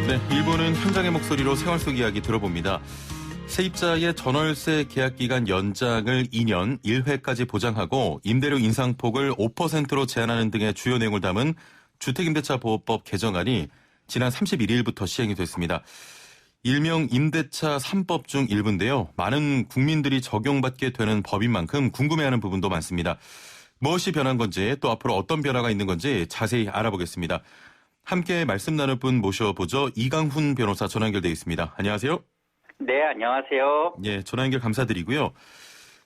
네, 1부는 현장의 목소리로 생활 속 이야기 들어봅니다. 세입자의 전월세 계약기간 연장을 2년 1회까지 보장하고 임대료 인상폭을 5%로 제한하는 등의 주요 내용을 담은 주택임대차 보호법 개정안이 지난 31일부터 시행이 됐습니다. 일명 임대차 3법 중 일부인데요. 많은 국민들이 적용받게 되는 법인 만큼 궁금해하는 부분도 많습니다. 무엇이 변한 건지 또 앞으로 어떤 변화가 있는 건지 자세히 알아보겠습니다. 함께 말씀 나눌 분 모셔보죠. 이강훈 변호사 전화 연결되어 있습니다. 안녕하세요. 네, 안녕하세요. 예, 전화 연결 감사드리고요.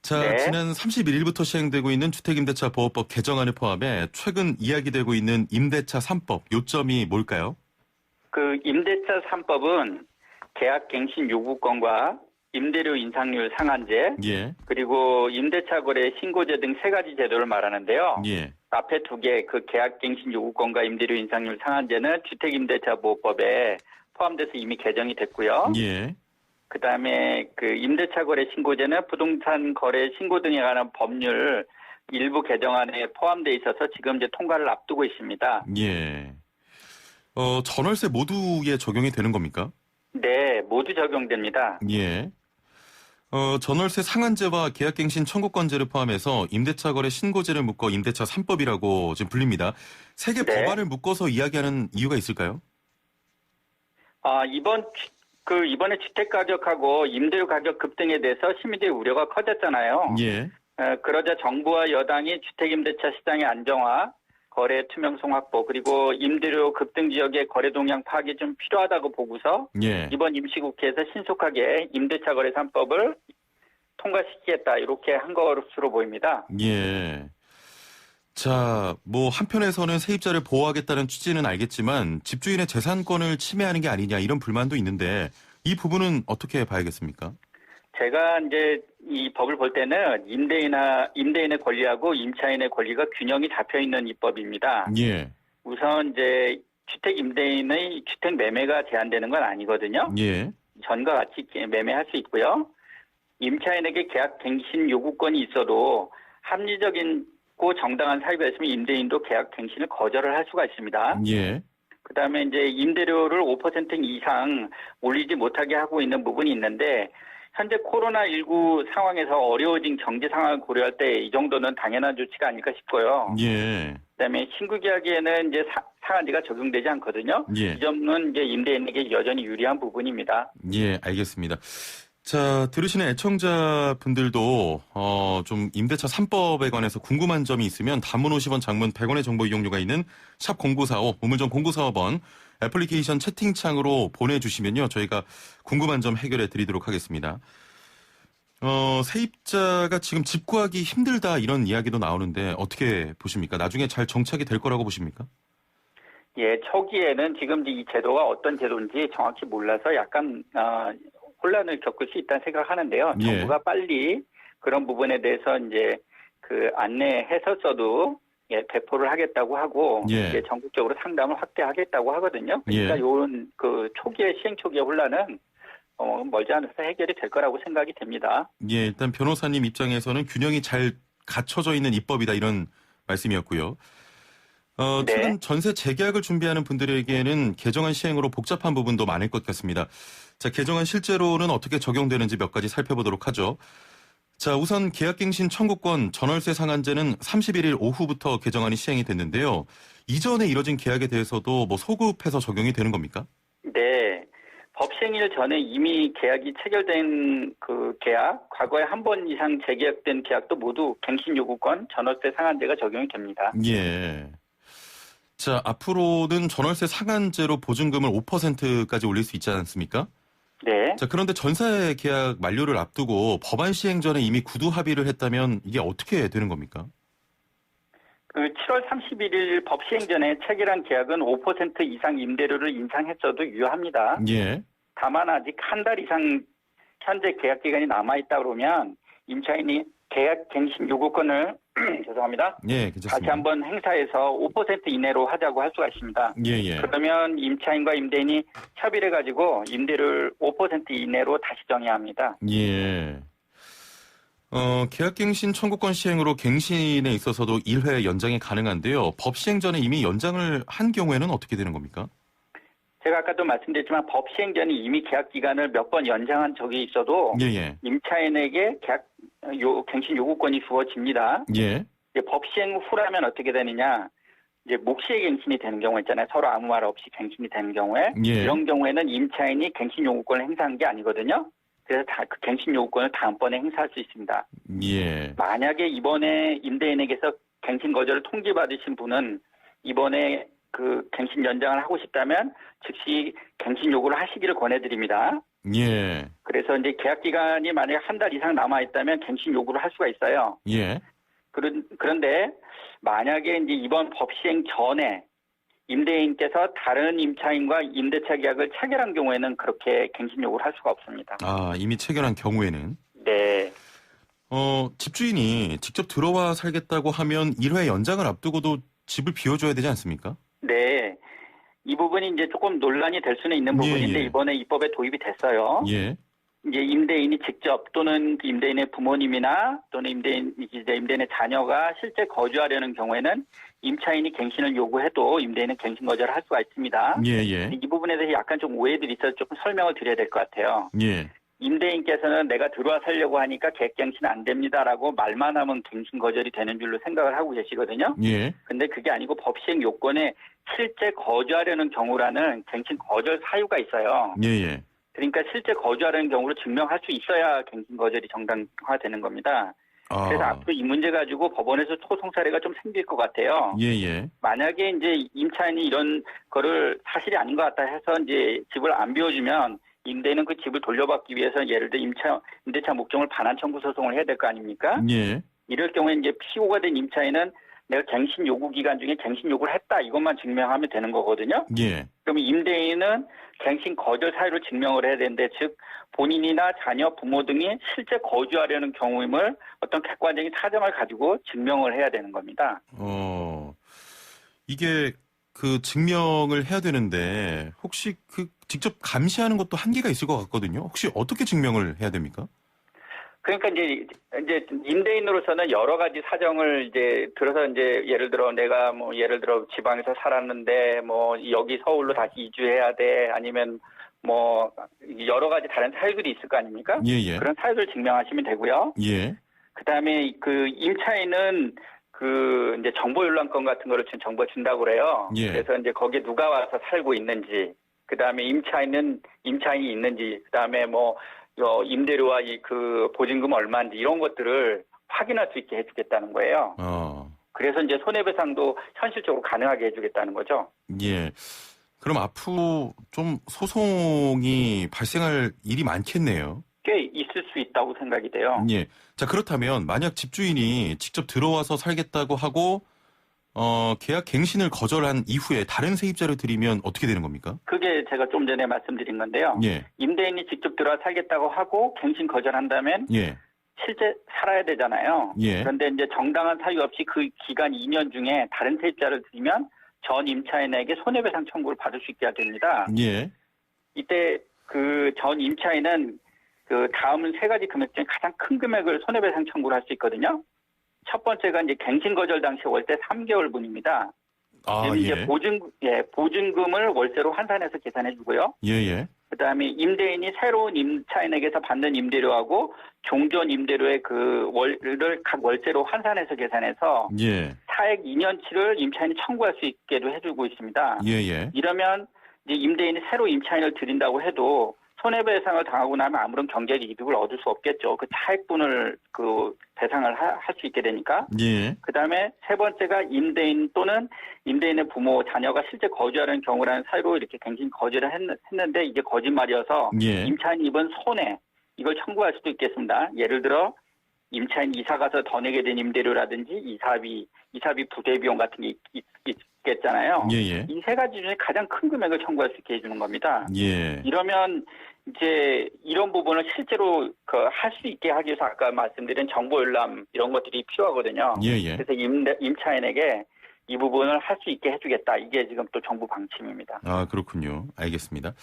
자, 네. 지난 31일부터 시행되고 있는 주택임대차 보호법 개정안을 포함해 최근 이야기되고 있는 임대차 3법, 요점이 뭘까요? 그 임대차 3법은 계약갱신 요구권과 임대료 인상률 상한제, 예, 그리고 임대차 거래 신고제 등 세 가지 제도를 말하는데요. 예, 앞에 두 개, 그 계약갱신 요구권과 임대료 인상률 상한제는 주택임대차 보호법에 포함돼서 이미 개정이 됐고요. 예, 그다음에 그 임대차 거래 신고제는 부동산 거래 신고 등에 관한 법률 일부 개정안에 포함돼 있어서 지금 이제 통과를 앞두고 있습니다. 예. 전월세 모두에 적용이 되는 겁니까? 네, 모두 적용됩니다. 예. 전월세 상한제와 계약갱신 청구권제를 포함해서 임대차 거래 신고제를 묶어 임대차 3법이라고 지금 불립니다. 세 개 네. 법안을 묶어서 이야기하는 이유가 있을까요? 이번에 주택 가격하고 임대료 가격 급등에 대해서 시민들의 우려가 커졌잖아요. 예, 그러자 정부와 여당이 주택임대차 시장의 안정화, 거래 투명성 확보, 그리고 임대료 급등 지역의 거래 동향 파악이 좀 필요하다고 보고서 예. 이번 임시국회에서 신속하게 임대차 거래 3법을 통과시키겠다, 이렇게 한 것으로 보입니다. 예. 자, 한편에서는 세입자를 보호하겠다는 취지는 알겠지만 집주인의 재산권을 침해하는 게 아니냐 이런 불만도 있는데 이 부분은 어떻게 봐야겠습니까? 제가 이제 이 법을 볼 때는 임대인의 권리하고 임차인의 권리가 균형이 잡혀 있는 입법입니다. 예, 우선 이제 주택 임대인의 주택 매매가 제한되는 건 아니거든요. 예, 전과 같이 매매할 수 있고요. 임차인에게 계약 갱신 요구권이 있어도 합리적이고 정당한 사유가 있으면 임대인도 계약 갱신을 거절을 할 수가 있습니다. 예, 그다음에 이제 임대료를 5% 이상 올리지 못하게 하고 있는 부분이 있는데 현재 코로나19 상황에서 어려워진 경제 상황을 고려할 때 이 정도는 당연한 조치가 아닐까 싶고요. 예, 그다음에 신규 계약에는 이제 상한제가 적용되지 않거든요. 예. 이 점은 이제 임대인에게 여전히 유리한 부분입니다. 예, 알겠습니다. 자, 들으시는 애청자분들도 좀 임대차 3법에 관해서 궁금한 점이 있으면 단문 50원, 장문 100원의 정보 이용료가 있는 샵 0945, 우물정 0945번 애플리케이션 채팅창으로 보내주시면요. 저희가 궁금한 점 해결해 드리도록 하겠습니다. 세입자가 지금 집 구하기 힘들다 이런 이야기도 나오는데 어떻게 보십니까? 나중에 잘 정착이 될 거라고 보십니까? 예, 초기에는 지금 이 제도가 어떤 제도인지 정확히 몰라서 약간 혼란을 겪을 수 있다는 생각하는데요. 예. 정부가 빨리 그런 부분에 대해서 이제 그 안내했었어도 배포를 하겠다고 하고 예. 이제 전국적으로 상담을 확대하겠다고 하거든요. 그러니까 예. 요런 그 시행 초기의 혼란은 멀지 않아서 해결이 될 거라고 생각이 됩니다. 예, 일단 변호사님 입장에서는 균형이 잘 갖춰져 있는 입법이다 이런 말씀이었고요. 최근 네. 전세 재계약을 준비하는 분들에게는 개정안 시행으로 복잡한 부분도 많을 것 같습니다. 자, 개정안 실제로는 어떻게 적용되는지 몇 가지 살펴보도록 하죠. 자, 우선 계약갱신 청구권 전월세 상한제는 31일 오후부터 개정안이 시행이 됐는데요. 이전에 이뤄진 계약에 대해서도 소급해서 적용이 되는 겁니까? 네. 법 시행일 전에 이미 계약이 체결된 그 계약, 과거에 한 번 이상 재계약된 계약도 모두 갱신 요구권 전월세 상한제가 적용이 됩니다. 예. 자, 앞으로는 전월세 상한제로 보증금을 5%까지 올릴 수 있지 않습니까? 네. 자, 그런데 전세 계약 만료를 앞두고 법안 시행 전에 이미 구두 합의를 했다면 이게 어떻게 되는 겁니까? 그 7월 31일 법 시행 전에 체결한 계약은 5% 이상 임대료를 인상했어도 유효합니다. 예. 다만 아직 한 달 이상 현재 계약 기간이 남아있다 그러면 임차인이 계약 갱신 요구권을 죄송합니다. 예, 괜찮습니다. 다시 한번 행사해서 5% 이내로 하자고 할 수가 있습니다. 예, 예. 그러면 임차인과 임대인이 협의를 해가지고 임대료를 5% 이내로 다시 정해야 합니다. 예. 계약갱신 청구권 시행으로 갱신에 있어서도 1회 연장이 가능한데요. 법 시행 전에 이미 연장을 한 경우에는 어떻게 되는 겁니까? 제가 아까도 말씀드렸지만 법 시행 전에 이미 계약 기간을 몇 번 연장한 적이 있어도 예, 예. 임차인에게 갱신 요구권이 주어집니다. 예. 이제 법 시행 후라면 어떻게 되느냐? 이제 묵시에 갱신이 되는 경우 있잖아요. 서로 아무 말 없이 갱신이 되는 경우에 예. 이런 경우에는 임차인이 갱신 요구권을 행사한 게 아니거든요. 그래서 그 갱신 요구권을 다음번에 행사할 수 있습니다. 예. 만약에 이번에 임대인에게서 갱신 거절을 통지받으신 분은 이번에 그 갱신 연장을 하고 싶다면 즉시 갱신 요구를 하시기를 권해드립니다. 예. 그래서 이제 계약 기간이 만약에 한 달 이상 남아 있다면 갱신 요구를 할 수가 있어요. 예. 그런데 만약에 이제 이번 법 시행 전에 임대인께서 다른 임차인과 임대차 계약을 체결한 경우에는 그렇게 갱신 요구를 할 수가 없습니다. 아, 이미 체결한 경우에는. 네. 집주인이 직접 들어와 살겠다고 하면 1회 연장을 앞두고도 집을 비워줘야 되지 않습니까? 네. 이 부분이 이제 조금 논란이 될 수는 있는 부분인데 예. 이번에 입법에 도입이 됐어요. 예. 이제 임대인이 직접 또는 임대인의 부모님이나 또는 임대인의 자녀가 실제 거주하려는 경우에는 임차인이 갱신을 요구해도 임대인은 갱신 거절을 할 수가 있습니다. 예, 예. 이 부분에 대해서 약간 좀 오해들이 있어서 조금 설명을 드려야 될 것 같아요. 예. 임대인께서는 내가 들어와 살려고 하니까 계약갱신 안 됩니다라고 말만 하면 갱신 거절이 되는 줄로 생각을 하고 계시거든요. 예. 근데 그게 아니고 법 시행 요건에 실제 거주하려는 경우라는 갱신 거절 사유가 있어요. 예, 예. 그러니까 실제 거주하려는 경우로 증명할 수 있어야 갱신 거절이 정당화되는 겁니다. 아. 그래서 앞으로 이 문제 가지고 법원에서 소송 사례가 좀 생길 것 같아요. 예, 예. 만약에 이제 임차인이 이런 거를 사실이 아닌 것 같다 해서 이제 집을 안 비워주면 임대인은 그 집을 돌려받기 위해서 예를 들어 임대차 목적물 반환 청구 소송을 해야 될 거 아닙니까? 예. 이럴 경우에 이제 피고가 된 임차인은 내가 갱신 요구 기간 중에 갱신 요구를 했다 이것만 증명하면 되는 거거든요. 예. 그러면 임대인은 갱신 거절 사유를 증명을 해야 되는데 즉 본인이나 자녀, 부모 등이 실제 거주하려는 경우임을 어떤 객관적인 사정을 가지고 증명을 해야 되는 겁니다. 이게 그 증명을 해야 되는데 혹시 그 직접 감시하는 것도 한계가 있을 것 같거든요. 혹시 어떻게 증명을 해야 됩니까? 그러니까 이제 임대인으로서는 여러 가지 사정을 이제 들어서 이제 예를 들어 내가 뭐 예를 들어 지방에서 살았는데 뭐 여기 서울로 다시 이주해야 돼 아니면 뭐 여러 가지 다른 사유들이 있을 거 아닙니까? 예, 예. 그런 사유를 증명하시면 되고요. 예. 그다음에 그 임차인은 그 이제 정보 열람권 같은 거를 지금 정보 준다고 그래요. 예. 그래서 이제 거기에 누가 와서 살고 있는지, 그다음에 임차인이 있는지, 그다음에 뭐 임대료와 그 보증금 얼마인지 이런 것들을 확인할 수 있게 해주겠다는 거예요. 그래서 이제 손해배상도 현실적으로 가능하게 해주겠다는 거죠. 예. 그럼 앞으로 좀 소송이 발생할 일이 많겠네요. 꽤 있을 수 있다고 생각이 돼요. 예. 자, 그렇다면 만약 집주인이 직접 들어와서 살겠다고 하고 계약 갱신을 거절한 이후에 다른 세입자를 들이면 어떻게 되는 겁니까? 그게 제가 좀 전에 말씀드린 건데요. 예. 임대인이 직접 들어와 살겠다고 하고 갱신 거절한다면 예. 실제 살아야 되잖아요. 예. 그런데 이제 정당한 사유 없이 그 기간 2년 중에 다른 세입자를 들이면 전 임차인에게 손해배상 청구를 받을 수 있게 됩니다. 예. 이때 그 전 임차인은 그 다음 세 가지 금액 중에 가장 큰 금액을 손해배상 청구를 할 수 있거든요. 첫 번째가 이제 갱신 거절 당시 월세 3개월분입니다. 아, 이제 예. 보증금을 월세로 환산해서 계산해 주고요. 예, 예. 그다음에 임대인이 새로운 임차인에게서 받는 임대료하고 종전 임대료의 그 월을 각 월세로 환산해서 계산해서 예. 차액 2년치를 임차인이 청구할 수 있게도 해주고 있습니다. 예, 예. 이러면 이제 임대인이 새로 임차인을 들인다고 해도 손해배상을 당하고 나면 아무런 경제적 이득을 얻을 수 없겠죠. 그 차액분을 그 배상을 할 수 있게 되니까. 예. 그다음에 세 번째가 임대인 또는 임대인의 부모, 자녀가 실제 거주하는 경우라는 사유로 이렇게 갱신 거절을 했는데 이게 거짓말이어서 예. 임차인이 입은 손해 이걸 청구할 수도 있겠습니다. 예를 들어 임차인이 이사 가서 더 내게 된 임대료라든지 이사비 부대 비용 같은 게 있겠잖아요. 예, 예. 이 세 가지 중에 가장 큰 금액을 청구할 수 있게 해주는 겁니다. 예. 이러면 이제 이런 부분을 실제로 할 수 있게 하기 위해서 아까 말씀드린 정보 열람 이런 것들이 필요하거든요. 예, 예. 그래서 임차인에게 이 부분을 할 수 있게 해주겠다. 이게 지금 또 정부 방침입니다. 아, 그렇군요. 알겠습니다.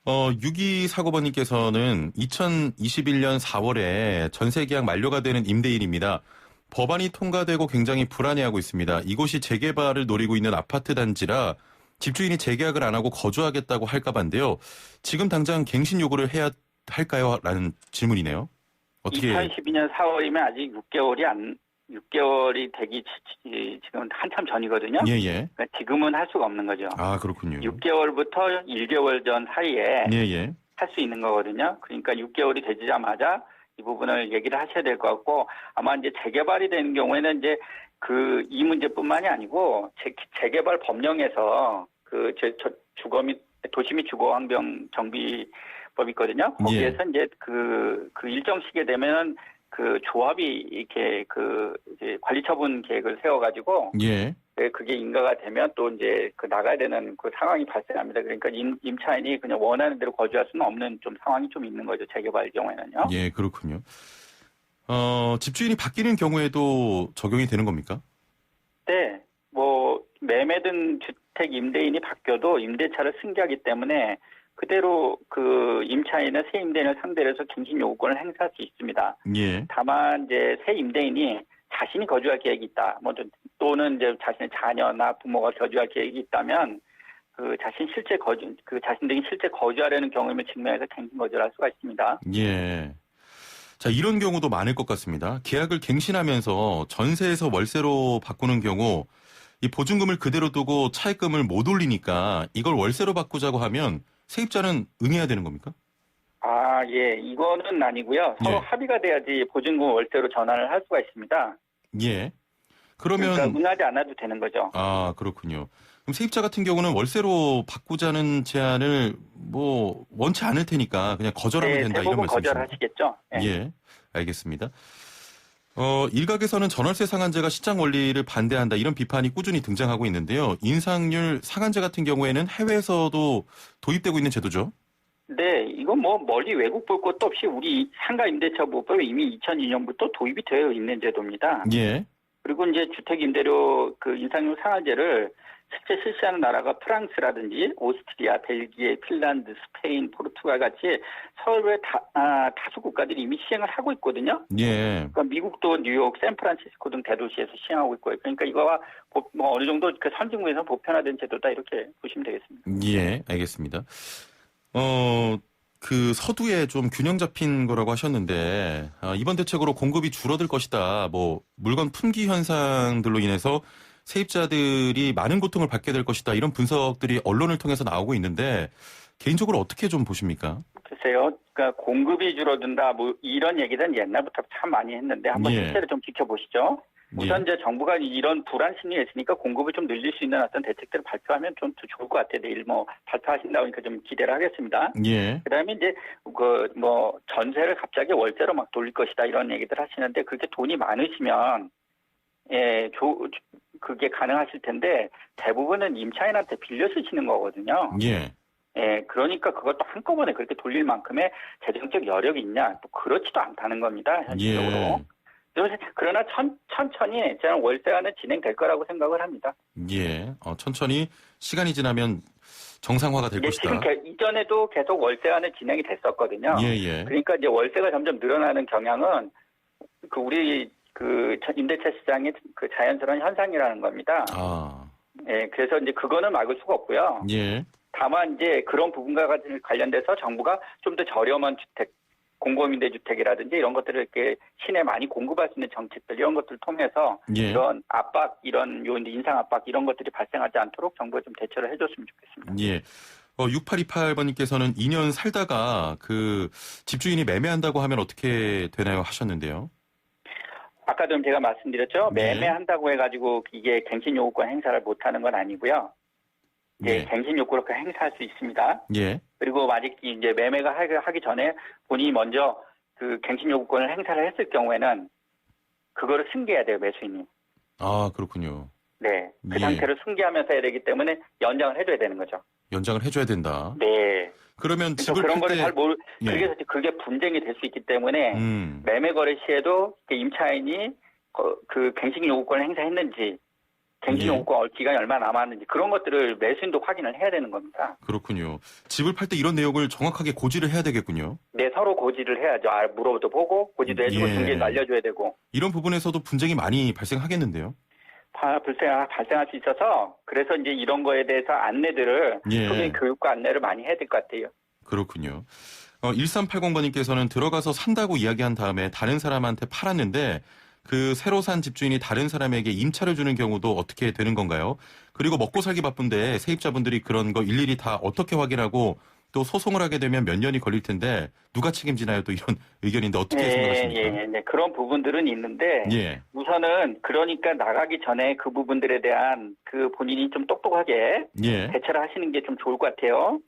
6249번님께서는 2021년 4월에 전세계약 만료가 되는 임대인입니다. 법안이 통과되고 굉장히 불안해하고 있습니다. 이곳이 재개발을 노리고 있는 아파트 단지라 집주인이 재계약을 안 하고 거주하겠다고 할까 봐인데요. 지금 당장 갱신 요구를 해야 할까요? 라는 질문이네요. 어떻게 2012년 4월이면 아직 6개월이 되기 지금 한참 전이거든요. 예예. 그러니까 지금은 할 수가 없는 거죠. 아 그렇군요. 6개월부터 1개월 전 사이에 예예. 할 수 있는 거거든요. 그러니까 6개월이 되자마자 이 부분을 얘기를 하셔야 될 것 같고 아마 이제 재개발이 되는 경우에는 이제 그 이 문제뿐만이 아니고 재개발 법령에서 주거 및 도시 및 주거 환경 정비법 있거든요. 거기에서 이제 그 일정 시기에 되면은 그 조합이 이렇게 이제 관리처분 계획을 세워가지고 예. 그게 인가가 되면 또 이제 나가야 되는 그 상황이 발생합니다. 그러니까 임차인이 그냥 원하는 대로 거주할 수는 없는 좀 상황이 좀 있는 거죠. 재개발 경우에는요. 예, 그렇군요. 집주인이 바뀌는 경우에도 적용이 되는 겁니까? 네, 뭐 매매든 주택 임대인이 바뀌어도 임대차를 승계하기 때문에 그대로 그 임차인은 새 임대인을 상대로 해서 갱신 요구권을 행사할 수 있습니다. 예. 다만 이제 새 임대인이 자신이 거주할 계획이 있다, 또는 이제 자신의 자녀나 부모가 거주할 계획이 있다면 자신들이 실제 거주하려는 경험을 증명해서 갱신 거주를 할 수가 있습니다. 예. 자, 이런 경우도 많을 것 같습니다. 계약을 갱신하면서 전세에서 월세로 바꾸는 경우 이 보증금을 그대로 두고 차입금을 못 올리니까 이걸 월세로 바꾸자고 하면 세입자는 응해야 되는 겁니까? 아, 예. 이거는 아니고요. 서로 예. 합의가 돼야지 보증금 월세로 전환을 할 수가 있습니다. 예. 그러면 그러니까 응하지 않아도 되는 거죠. 아, 그렇군요. 그럼 세입자 같은 경우는 월세로 바꾸자는 제안을 뭐 원치 않을 테니까 그냥 거절하면 네, 된다 이런 대부분 말씀이시죠? 거절하시겠죠. 네. 예, 알겠습니다. 일각에서는 전월세 상한제가 시장 원리를 반대한다 이런 비판이 꾸준히 등장하고 있는데요. 인상률 상한제 같은 경우에는 해외에서도 도입되고 있는 제도죠? 네, 이건 뭐 멀리 외국 볼 것도 없이 우리 상가임대차보호법에 이미 2002년부터 도입이 되어 있는 제도입니다. 예. 그리고 이제 주택임대료 그 인상률 상한제를 실제 실시하는 나라가 프랑스라든지 오스트리아, 벨기에, 핀란드, 스페인, 포르투갈 같이 서울의 다수 국가들이 이미 시행을 하고 있거든요. 예. 그러니까 미국도 뉴욕, 샌프란시스코 등 대도시에서 시행하고 있고요. 그러니까 이거와 뭐 어느 정도 그 선진국에서 보편화된 제도다 이렇게 보시면 되겠습니다. 예, 알겠습니다. 그 서두에 좀 균형 잡힌 거라고 하셨는데 이번 대책으로 공급이 줄어들 것이다. 뭐 물건 품귀 현상들로 인해서 세입자들이 많은 고통을 받게 될 것이다. 이런 분석들이 언론을 통해서 나오고 있는데 개인적으로 어떻게 좀 보십니까? 글쎄요. 그러니까 공급이 줄어든다 뭐 이런 얘기는 옛날부터 참 많이 했는데 한번 예. 실제로 좀 지켜보시죠. 우선 이제 정부가 이런 불안 심리가 있으니까 공급을 좀 늘릴 수 있는 어떤 대책들을 발표하면 좀 더 좋을 것 같아요. 내일 뭐 발표하신다고 하니까 좀 기대를 하겠습니다. 예. 그다음에 이제 전세를 갑자기 월세로 막 돌릴 것이다 이런 얘기들 하시는데 그렇게 돈이 많으시면 그게 가능하실 텐데 대부분은 임차인한테 빌려 쓰시는 거거든요. 예. 그러니까 그것도 한꺼번에 그렇게 돌릴 만큼의 재정적 여력이 있냐? 또 그렇지도 않다는 겁니다. 현실적으로. 예. 그러나 천천히 저는 월세화는 진행될 거라고 생각을 합니다. 예. 천천히 시간이 정상화가 될 것이다. 지금 이전에도 계속 월세화는 진행이 됐었거든요. 예. 그러니까 이제 월세가 점점 늘어나는 경향은 우리 임대차 시장의 그 자연스러운 현상이라는 겁니다. 아. 그래서 이제 그거는 막을 수가 없고요. 예. 다만 이제 그런 부분과 관련돼서 정부가 좀 더 저렴한 주택, 공공임대주택이라든지 이런 것들을 이렇게 시내에 많이 공급할 수 있는 정책들 이런 것들을 통해서 예. 이런 압박, 이런 요인들, 인상 압박 이런 것들이 발생하지 않도록 정부가 좀 대처를 해줬으면 좋겠습니다. 예. 6828번님께서는 2년 살다가 그 집주인이 매매한다고 하면 어떻게 되나요 하셨는데요. 아까도 제가 말씀드렸죠. 네. 매매한다고 해가지고 이게 갱신 요구권 행사를 못하는 건 아니고요. 네. 갱신 요구를 행사할 수 있습니다. 예. 그리고 만약 이제 매매가 하기 전에 본인이 먼저 그 갱신 요구권을 행사를 했을 경우에는 그거를 승계해야 돼요, 매수인이. 아, 그렇군요. 네. 그 예. 상태를 승계하면서 해야 되기 때문에 연장을 해줘야 되는 거죠. 연장을 해줘야 된다. 네. 그러면 그래서 집을 그런 팔 거를 때 잘 예. 그래서 그게 분쟁이 될 수 있기 때문에 매매 거래 시에도 임차인이 그 갱신 요구권을 행사했는지 갱신 예. 요구권 기간이 얼마나 남았는지 그런 것들을 매수인도 확인을 해야 되는 겁니다. 그렇군요. 집을 팔 때 이런 내용을 정확하게 고지를 해야 되겠군요. 네, 서로 고지를 해야죠. 물어도 보고 고지도 해주고 예. 중개도 알려줘야 되고. 이런 부분에서도 분쟁이 많이 발생하겠는데요. 발생할 수 있어서 그래서 이제 이런 거에 대해서 안내들을 예. 소비 교육과 안내를 많이 해야 될 것 같아요. 그렇군요. 1380번님께서는 들어가서 산다고 이야기한 다음에 다른 사람한테 팔았는데 그 새로 산 집주인이 다른 사람에게 임차를 주는 경우도 어떻게 되는 건가요? 그리고 먹고 살기 바쁜데 세입자분들이 그런 거 일일이 다 어떻게 확인하고 또 소송을 하게 되면 몇 년이 걸릴 텐데 누가 책임지나요? 또 이런 의견인데 어떻게 생각하십니까? 네. 그런 부분들은 있는데 예. 우선은 그러니까 나가기 전에 그 부분들에 대한 그 본인이 좀 똑똑하게 예. 대처를 하시는 게 좀 좋을 것 같아요.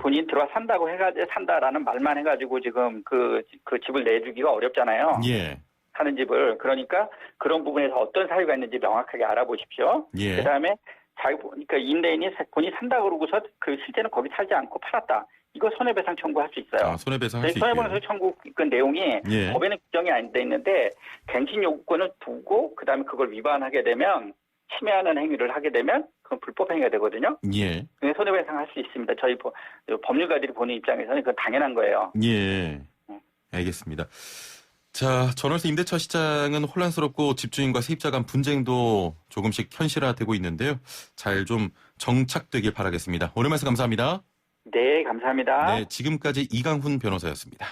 본인 들어와 산다고 해가지고 산다라는 말만 해가지고 지금 그 집을 내주기가 어렵잖아요. 예. 사는 집을. 그러니까 그런 부분에서 어떤 사유가 있는지 명확하게 알아보십시오. 예. 그다음에 그러니까 임대인이 본인이 산다 그러고서 그 실제는 거기 살지 않고 팔았다. 이거 손해배상 청구할 수 있어요. 손해배상 할 수 있고요. 손해배상 청구 그 내용이 예. 법에는 규정이 안 돼 있는데 갱신 요구권을 두고 그다음에 그걸 위반하게 되면 침해하는 행위를 하게 되면 그건 불법 행위가 되거든요. 예. 손해배상 할 수 있습니다. 저희 법률가들이 보는 입장에서는 그건 당연한 거예요. 예. 알겠습니다. 자, 전월세 임대차 시장은 혼란스럽고 집주인과 세입자 간 분쟁도 조금씩 현실화되고 있는데요. 잘 좀 정착되길 바라겠습니다. 오늘 말씀 감사합니다. 네, 감사합니다. 네, 지금까지 이강훈 변호사였습니다.